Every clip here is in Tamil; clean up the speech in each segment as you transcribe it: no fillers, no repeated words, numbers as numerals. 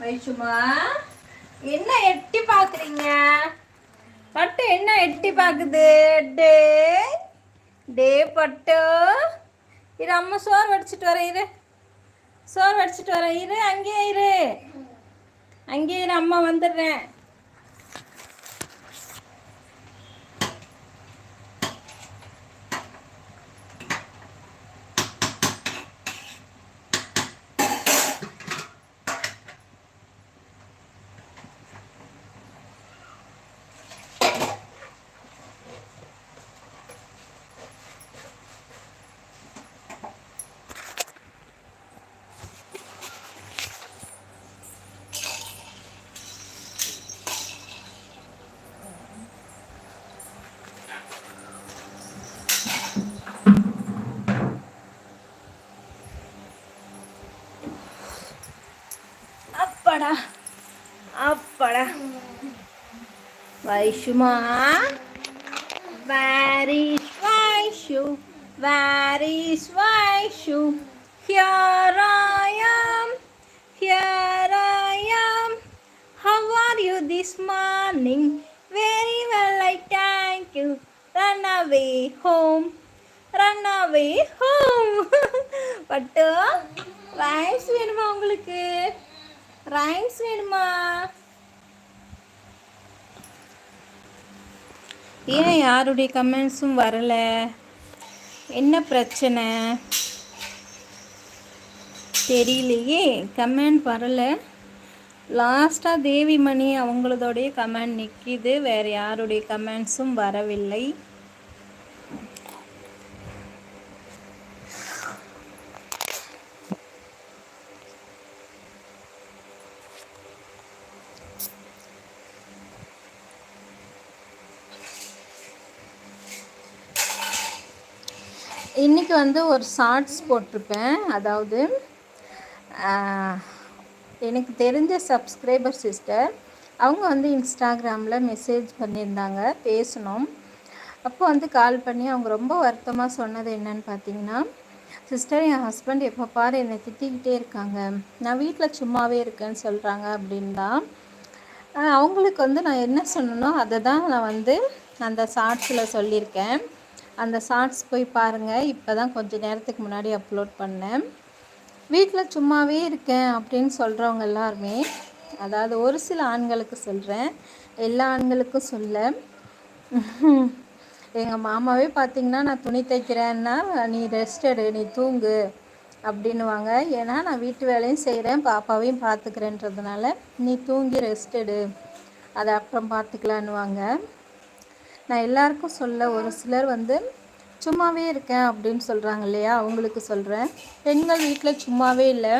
வைஷுமா, என்ன எட்டி பாக்குறீங்க? பட்டு என்ன எட்டி பாக்குது? டே டே பட்டு, இரு அம்மா சோறு வடிச்சிட்டு வரேன். சோறு வடிச்சிட்டு வரேன். அங்கேயே இரு அம்மா வந்துடுறேன். அப்படா வைஷுமா, where is Vaishu? Where is Vaishu? Here I am. How are you this morning? Very well, I thank you. Run away home. பட்டு ரைம்ஸ் வேணுமா உங்களுக்கு? ரைம்ஸ் வேணுமா? ஏன் யாருடைய கமெண்ட்ஸும் வரலை? என்ன பிரச்சனை தெரியலையே. கமெண்ட் வரலை. லாஸ்ட்டாக தேவிமணி அவங்களதோடைய கமெண்ட் நிற்கிது. வேறு யாருடைய கமெண்ட்ஸும் வரவில்லை. இன்றைக்கி ஒரு ஷார்ட்ஸ் போட்டிருப்பேன். அதாவது எனக்கு தெரிஞ்ச சப்ஸ்கிரைபர் சிஸ்டர் அவங்க இன்ஸ்டாகிராமில் மெசேஜ் பண்ணியிருந்தாங்க, பேசணும். அப்போ கால் பண்ணி அவங்க ரொம்ப வருத்தமாக சொன்னது என்னன்னு பார்த்தீங்கன்னா, சிஸ்டர் என் ஹஸ்பண்ட் எப்போ பாரு என்னை திட்டிக்கிட்டே இருக்காங்க, நான் வீட்டில் சும்மாவே இருக்கேன்னு சொல்கிறாங்க அப்படின்னா. அவங்களுக்கு நான் என்ன சொன்னனோ அதை தான் நான் அந்த ஷார்ட்ஸில் சொல்லியிருக்கேன். அந்த ஷார்ட்ஸ் போய் பாருங்கள். இப்போ தான் கொஞ்சம் நேரத்துக்கு முன்னாடி அப்லோட் பண்ணேன். வீட்டில் சும்மாவே இருக்கேன் அப்படின்னு சொல்கிறவங்க எல்லாருமே, அதாவது ஒரு சில ஆண்களுக்கு சொல்கிறேன், எல்லா ஆண்களுக்கும் சொல்ல. எங்கள் மாமாவே பார்த்திங்கன்னா நான் துணி தைக்கிறேன்னா நீ ரெஸ்ட் எடு, நீ தூங்கு அப்படின்னுவாங்க. ஏன்னா நான் வீட்டு வேலையும் செய்கிறேன், பாப்பாவையும் பார்த்துக்கிறேன்றதுனால நீ தூங்கி ரெஸ்ட் எடு, அதை அப்புறம் பார்த்துக்கலான்னுவாங்க. நான் எல்லாருக்கும் சொல்ல, ஒரு சிலர் சும்மாவே இருக்கேன் அப்படின்னு சொல்கிறாங்க இல்லையா, அவங்களுக்கு சொல்கிறேன். பெண்கள் வீட்டில் சும்மாவே இல்லை,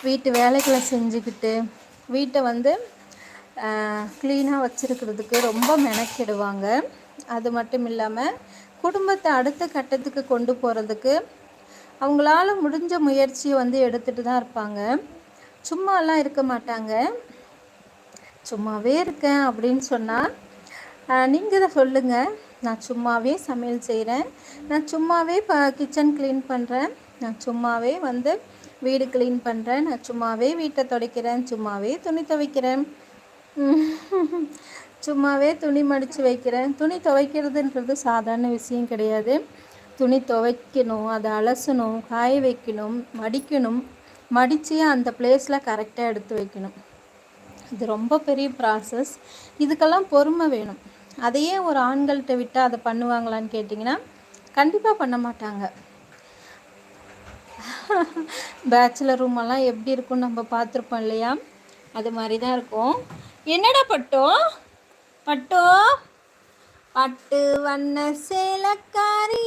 வீட்டு வேலைகளை செஞ்சுக்கிட்டு வீட்டை க்ளீனாக வச்சுருக்கிறதுக்கு ரொம்ப மெனக்கிடுவாங்க. அது மட்டும் இல்லாமல் குடும்பத்தை அடுத்த கட்டத்துக்கு கொண்டு போகிறதுக்கு அவங்களால முடிஞ்ச முயற்சியை எடுத்துகிட்டு தான் இருப்பாங்க. சும்மாலாம் இருக்க மாட்டாங்க. சும்மாவே இருக்கேன் அப்படின்னு சொன்னால் நீங்கள் தான் சொல்லுங்கள். நான் சும்மாவே சமையல் செய்கிறேன், நான் சும்மாவே கிச்சன் க்ளீன் பண்ணுறேன், நான் சும்மாவே வீடு க்ளீன் பண்ணுறேன், நான் சும்மாவே வீட்டை துடைக்கிறேன், சும்மாவே துணி துவைக்கிறேன், சும்மாவே துணி மடித்து வைக்கிறேன். துணி துவைக்கிறதுன்றது சாதாரண விஷயம் கிடையாது. துணி துவைக்கணும், அதை அலசணும், காய வைக்கணும், மடிக்கணும், மடித்து அந்த பிளேஸில் கரெக்டாக எடுத்து வைக்கணும். இது ரொம்ப பெரிய ப்ராசஸ். இதுக்கெல்லாம் பொறுமை வேணும். அதையே ஒரு ஆண்கள்கிட்ட விட்டால் அதை பண்ணுவாங்களான்னு கேட்டிங்கன்னா கண்டிப்பாக பண்ண மாட்டாங்க. பேச்சுலர் ரூமெல்லாம் எப்படி இருக்கும்னு நம்ம பார்த்துருப்போம் இல்லையா, அது மாதிரி தான் இருக்கும். என்னடா பட்டோ பட்டு வண்ண சேலக்காரி